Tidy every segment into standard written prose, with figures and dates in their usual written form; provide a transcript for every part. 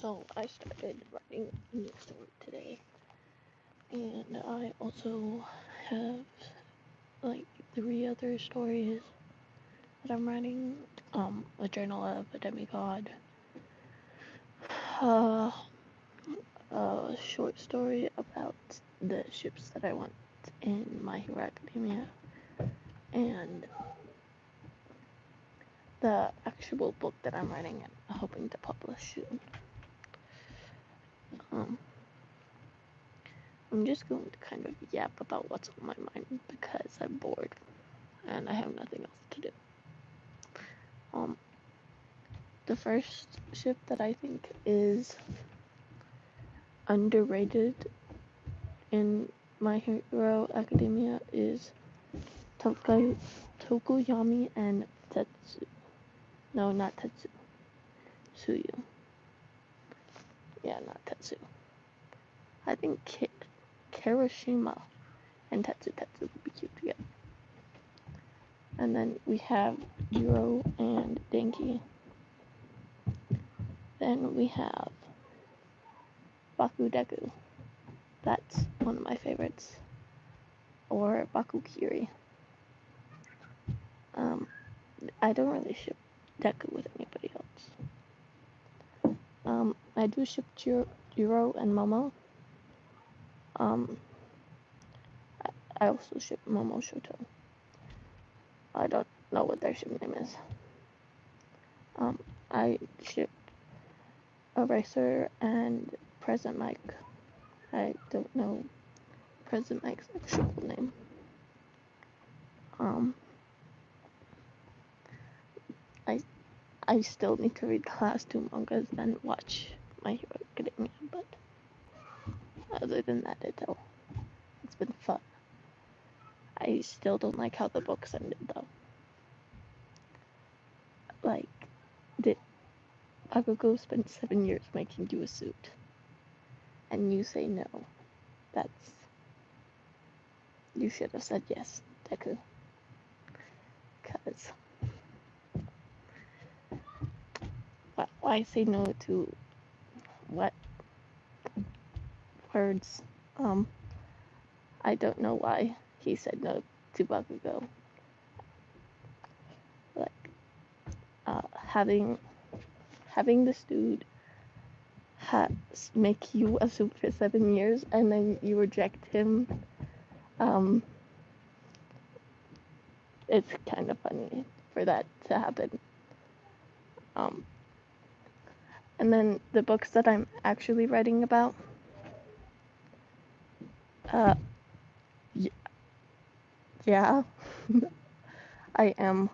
So I started writing a new story today, and I also have like 3 other stories that I'm writing. A Journal of a Demigod, uh, a short story about the ships that I want in My Hero Academia, and the actual book that I'm writing and hoping to publish soon. I'm just going to kind of yap about what's on my mind because I'm bored and I have nothing else to do. The first ship that I think is underrated in My Hero Academia is Tokoyami and Tetsu. No, not Tetsu. Tsuyu. Yeah, not Tetsu. I think Kirishima and Tetsu would be cute together. And then we have Jiro and Denki. Then we have Bakudeku. That's one of my favorites. Or Bakukiri. I don't really ship Deku with anybody else. I do ship Jiro and Momo. I also ship Momo Shoto. I don't know what their ship name is. I ship Eraser and Present Mike. I don't know Present Mike's actual name. I still need to read the last 2 mangas and watch My Hero Academia, but other than that, it's been fun. I still don't like how the books ended, though. Like, did Bakugo spend 7 years making you a suit, and you say no? You should have said yes, Deku. Because, why say no to what words? I don't know why he said no to Bakugo. Like, having this dude make you a suit for 7 years and then you reject him, it's kind of funny for that to happen. And then the books that I'm actually writing about, yeah, I am.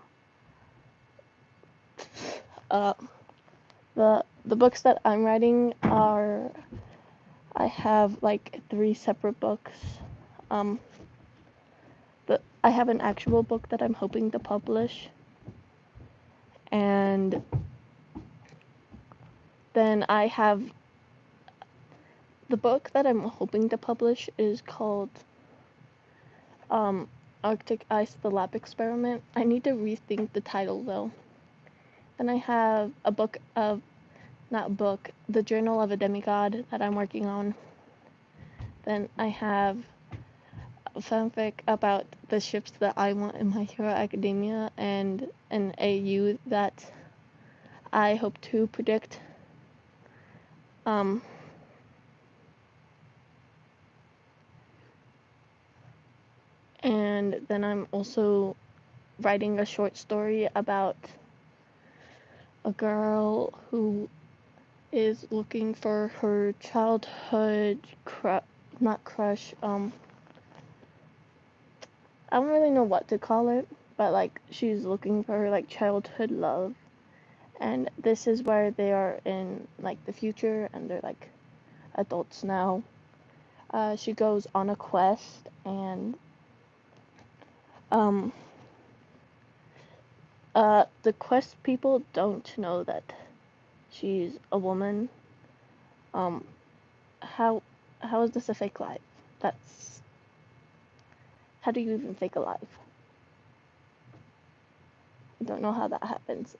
The books that I'm writing are, I have like 3 separate books. I have an actual book that I'm hoping to publish, and then I have the book that I'm hoping to publish is called Arctic Ice: The Lab Experiment. I need to rethink the title though. Then I have The Journal of a Demigod that I'm working on. Then I have a fanfic about the ships that I want in My Hero Academia and an AU that I hope to predict. And then I'm also writing a short story about a girl who is looking for her childhood not crush, I don't really know what to call it, but like she's looking for her like childhood love, and this is where they are in like the future and they're like adults now. She goes on a quest, and the quest people don't know that she's a woman. How is this a fake life? How do you even fake a life? I don't know how that happens.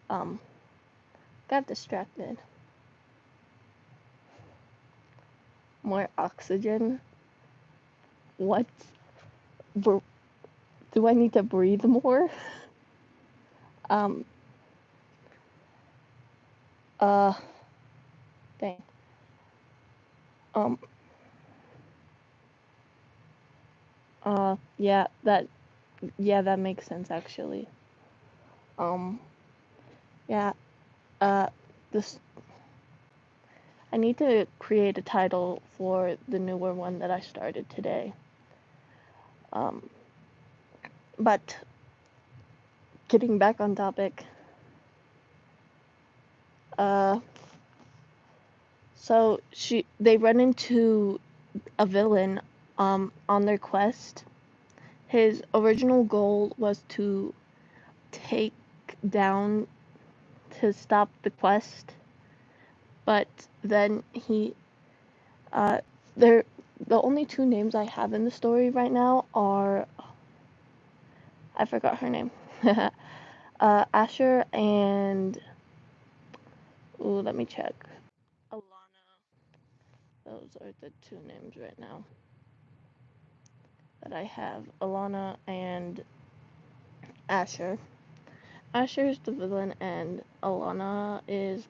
Got distracted. more oxygen. What? Do I need to breathe more? Um, uh, dang. Um, yeah, that makes sense actually. Um, yeah, uh, this, I need to create a title for the newer one that I started today. Um, but getting back on topic, uh, so they run into a villain, on their quest. His original goal was to take down, to stop the quest, but then uh, they're the only two names I have in the story right now are, I forgot her name. Asher and, ooh, let me check. Alana. Those are the two names right now that I have. Alana and Asher. Asher is the villain, and Alana is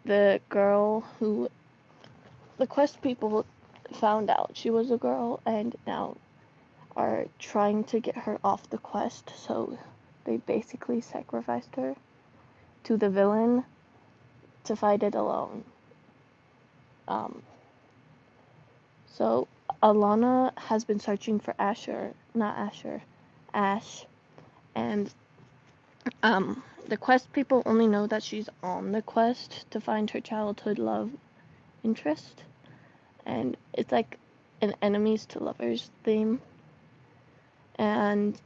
the girl who the quest people found out she was a girl, and now are trying to get her off the quest. So they basically sacrificed her to the villain to fight it alone. Um, so Alana has been searching for Ash, and the quest people only know that she's on the quest to find her childhood love interest, and it's like an enemies to lovers theme. And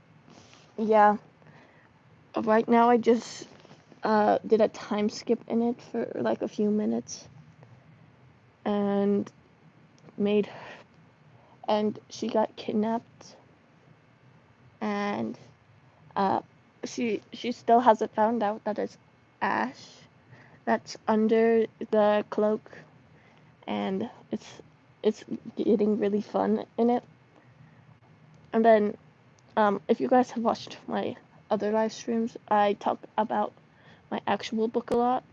yeah, right now I just did a time skip in it for like a few minutes, and made and she got kidnapped, and she still hasn't found out that it's Ash that's under the cloak, and it's getting really fun in it. And then if you guys have watched my other live streams, I talk about my actual book a lot.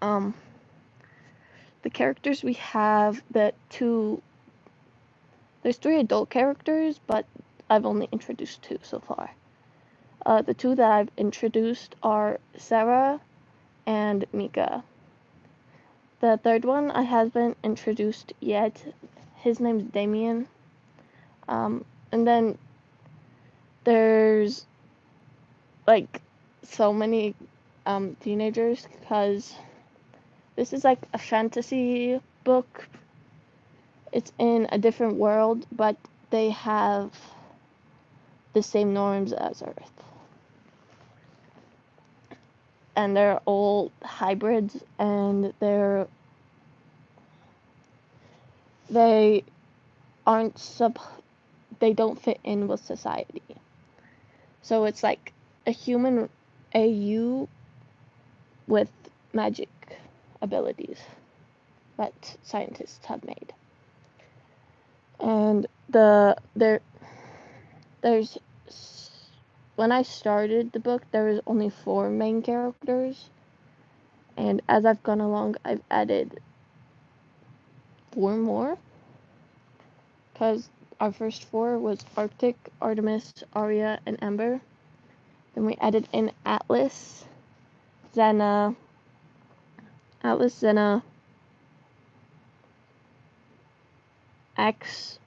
Um, the characters we have, there's three adult characters, but I've only introduced two so far. The two that I've introduced are Sarah and Mika. The third one I haven't introduced yet. His name's Damien. And then there's like so many teenagers, because this is like a fantasy book. It's in a different world, but they have the same norms as Earth. And they're all hybrids, and they aren't they don't fit in with society. So it's like a human AU with magic abilities that scientists have made. And there's when I started the book, there was only 4 main characters, and as I've gone along, I've added 4 more, because our first 4 was Arctic, Artemis, Arya, and Amber. Then we added in Atlas, Xena, X,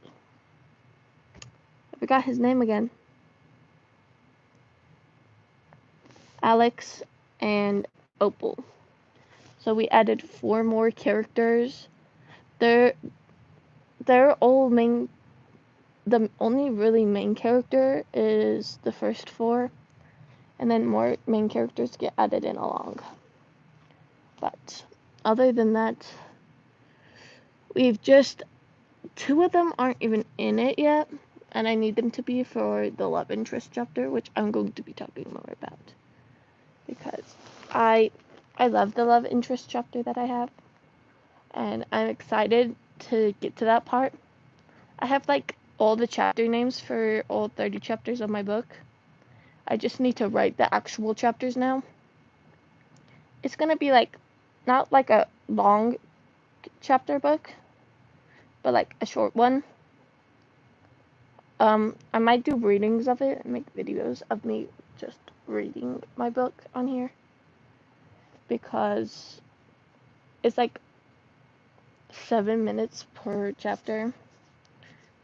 I forgot his name again, Alex, and Opal. So we added 4 more characters. They're all main. The only really main character is the first 4, and then more main characters get added in along. But other than that, we've just 2 of them aren't even in it yet, and I need them to be for the love interest chapter, which I'm going to be talking more about, because I love the love interest chapter that I have. and I'm excited to get to that part. I have like all the chapter names for all 30 chapters of my book. I just need to write the actual chapters now. It's gonna be like, not like a long chapter book, but like a short one. I might do readings of it and make videos of me just reading my book on here, because it's like 7 minutes per chapter,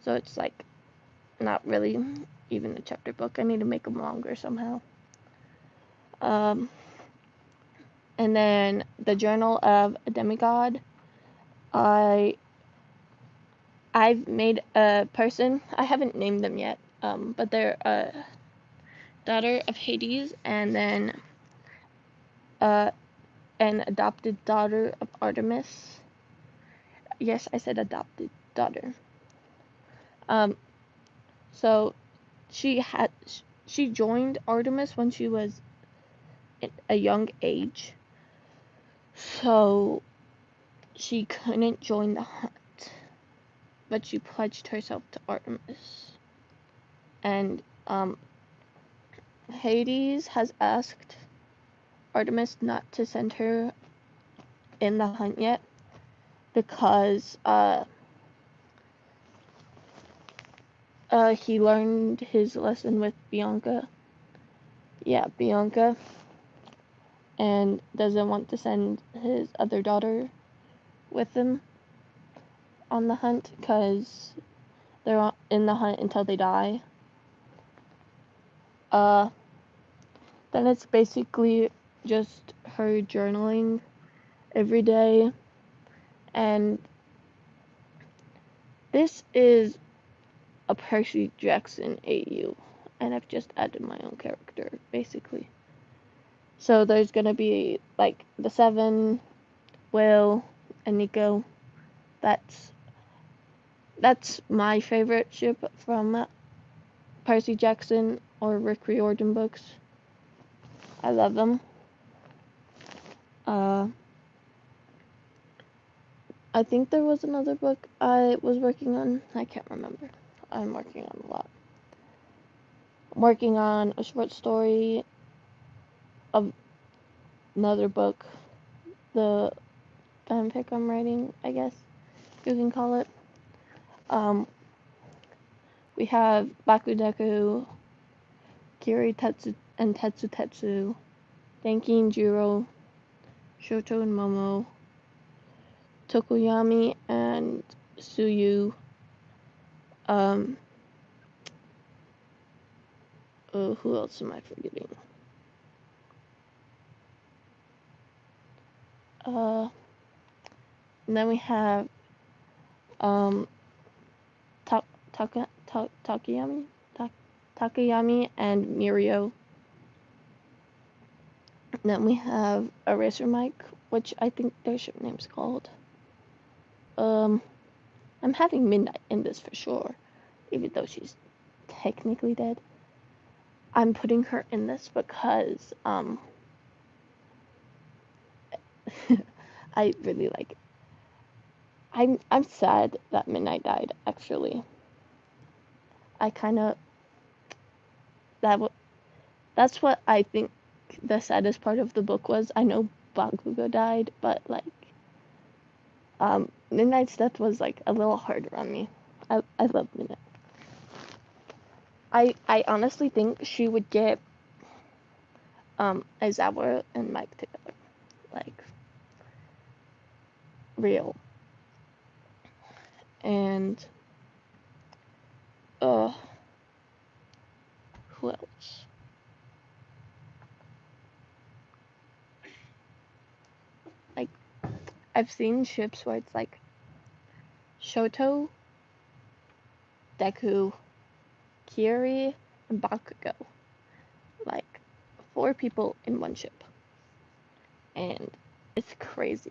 so it's like not really even a chapter book. I need to make them longer somehow. And then the Journal of a Demigod. I've made a person. I haven't named them yet, but they're a daughter of Hades, and then an adopted daughter of Artemis. Yes, I said adopted daughter. So she joined Artemis when she was at a young age, so she couldn't join the hunt, but she pledged herself to Artemis. And Hades has asked Artemis not to send her in the hunt yet, because he learned his lesson with Bianca. Yeah, Bianca. And doesn't want to send his other daughter with him on the hunt, because they're in the hunt until they die. Then it's basically just her journaling every day, and this is a Percy Jackson AU, and I've just added my own character, basically. So there's gonna be like the 7, Will, and Nico. That's my favorite ship from Percy Jackson or Rick Riordan books. I love them. I think there was another book I was working on. I can't remember. I'm working on a lot. I'm working on a short story of another book. The fanfic I'm writing, I guess you can call it. We have Bakudeku, Kiri Tetsu and Tetsu Tetsu, Denki and Jiro, Shoto and Momo, Tokoyami and Suyu, who else am I forgetting? And then we have Takayami and Mirio. And then we have Eraser Mike, which I think their ship name's called. I'm having Midnight in this for sure, even though she's technically dead. I'm putting her in this because I really like it. I'm sad that Midnight died, actually. I kind of that's what I think the saddest part of the book was. I know Bakugo died, but like Midnight's death was like a little harder on me. I love Midnight. I honestly think she would get Aizawa and Mike together, like real. And who else? Like, I've seen ships where it's like Shoto, Deku, Kiri, and Bakugo. Like 4 people in one ship. And it's crazy.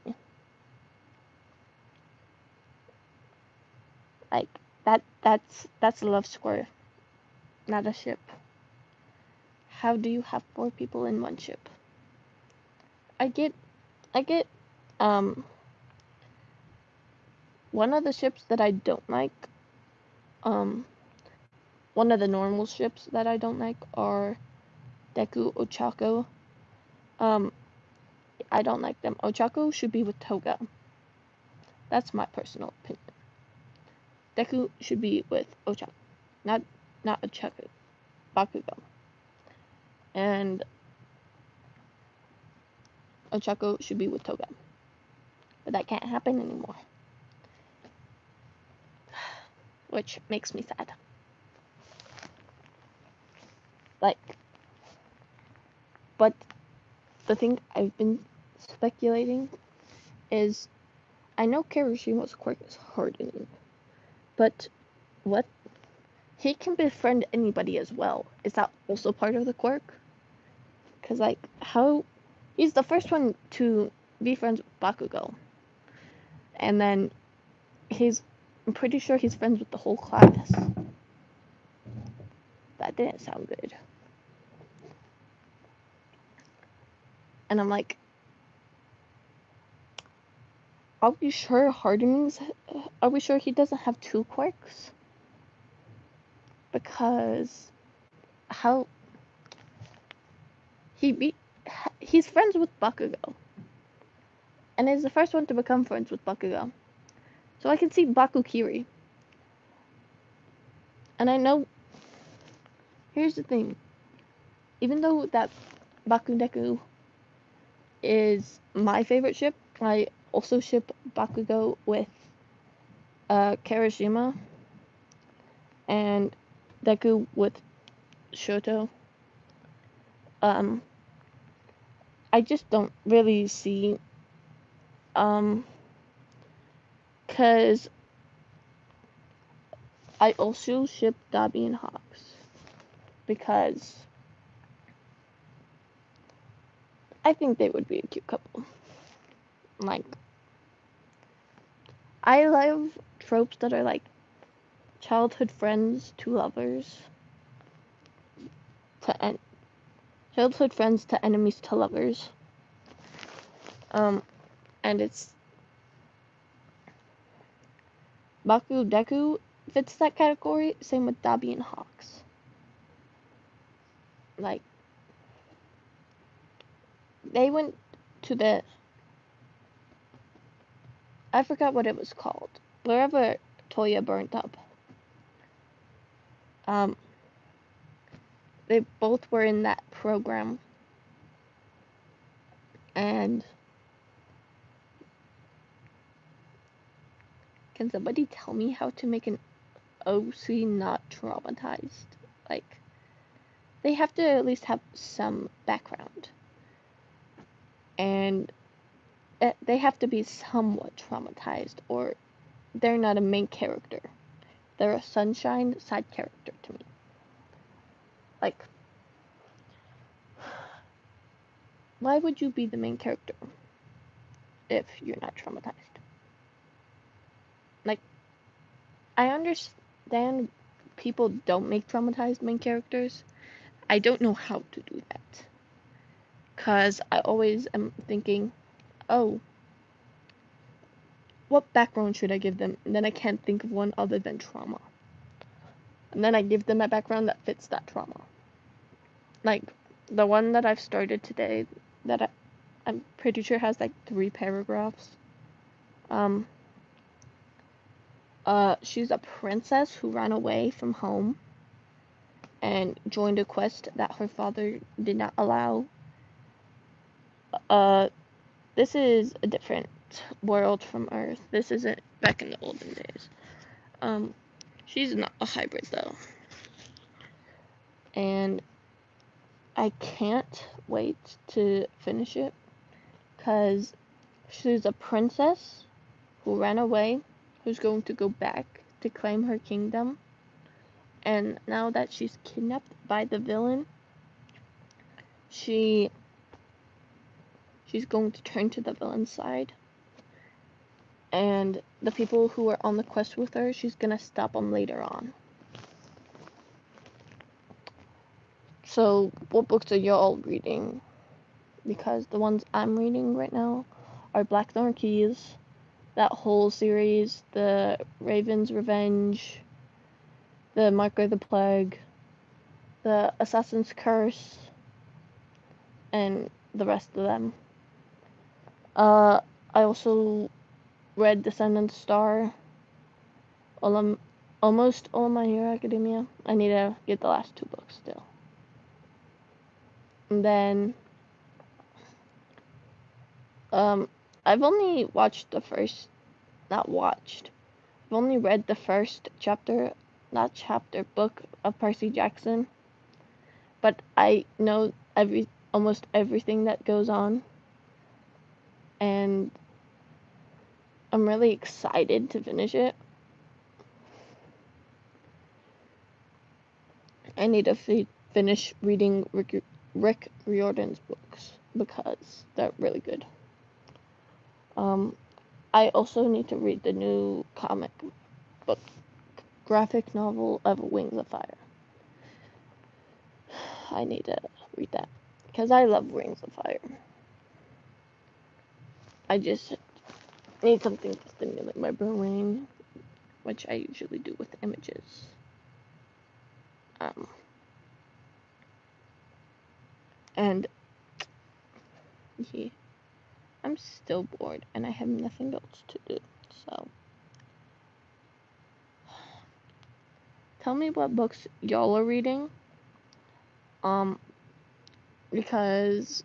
Like that's a love square, not a ship. How do you have 4 people in one ship? I get one of the ships that I don't like, one of the normal ships that I don't like are Deku Ochako. I don't like them. Ochako should be with Toga. That's my personal opinion. Deku should be with Ochako, not Ochako, Bakugo. And Ochako should be with Toga. But that can't happen anymore. Which makes me sad. But the thing I've been speculating is, I know Kirishima's quirk is hardening, but what? He can befriend anybody as well. Is that also part of the quirk? Because, how? He's the first one to be friends with Bakugo. And then I'm pretty sure he's friends with the whole class. That didn't sound good. And I'm like, are we sure he doesn't have 2 quirks? Because he's friends with Bakugo. And is the first one to become friends with Bakugo. So I can see Bakukiri. And I know, here's the thing. Even though that Bakudeku is my favorite ship, I also ship Bakugo with Kirishima and Deku with Shoto. I just don't really see, cause I also ship Dabi and Hawks, because I think they would be a cute couple. I love tropes that are childhood friends to lovers, childhood friends to enemies to lovers. And it's Bakudeku fits that category. Same with Dabi and Hawks. They went to I forgot what it was called. Wherever Toya burnt up. They both were in that program. And can somebody tell me how to make an OC not traumatized? They have to at least have some background. And they have to be somewhat traumatized, or they're not a main character. They're a sunshine side character to me. Why would you be the main character if you're not traumatized? I understand people don't make traumatized main characters. I don't know how to do that. Because I always am thinking, oh, what background should I give them? And then I can't think of one other than trauma. And then I give them a background that fits that trauma. The one that I've started today, that I'm pretty sure has 3 paragraphs. She's a princess who ran away from home and joined a quest that her father did not allow. This is a different world from Earth. This isn't back in the olden days. She's not a hybrid though. And I can't wait to finish it, because she's a princess who ran away, who's going to go back to claim her kingdom. And now that she's kidnapped by the villain, she's going to turn to the villain's side. And the people who are on the quest with her, she's gonna stop them later on. So, what books are y'all reading? Because the ones I'm reading right now are Blackthorn Keys, that whole series, the Raven's Revenge, the Mark of the Plague, the Assassin's Curse, and the rest of them. I also read Descent of the Star, almost all My Hero Academia. I need to get the last 2 books still. And then, I've only watched the first, not watched, I've only read the first chapter, not chapter, book of Percy Jackson. But I know almost everything that goes on. And I'm really excited to finish it. I need to finish reading Rick Riordan's books because they're really good. I also need to read the new comic book graphic novel of Wings of Fire. I need to read that because I love Wings of Fire. I just need something to stimulate my brain, which I usually do with images. And yeah, I'm still bored and I have nothing else to do. So tell me what books y'all are reading. Because,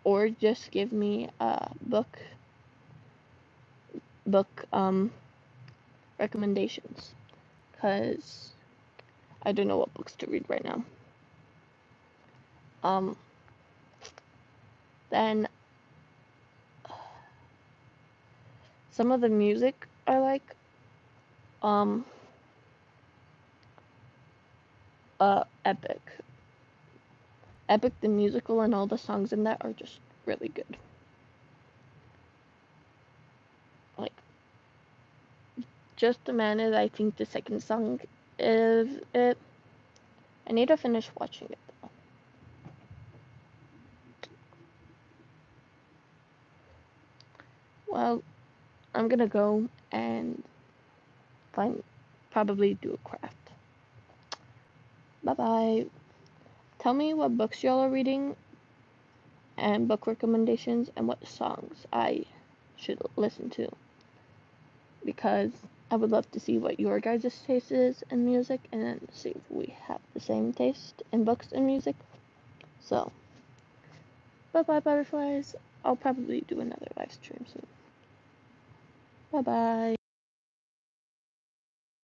or just give me book recommendations, because I don't know what books to read right now. Then some of the music I like. Epic. Epic the musical and all the songs in that are just really good. Like, Just a Minute, I think the second song is it. I need to finish watching it though. Well, I'm gonna go and probably do a craft. Bye bye. Tell me what books y'all are reading and book recommendations and what songs I should listen to, because I would love to see what your guys' taste is in music and then see if we have the same taste in books and music. So, bye bye butterflies. I'll probably do another live stream soon. Bye bye.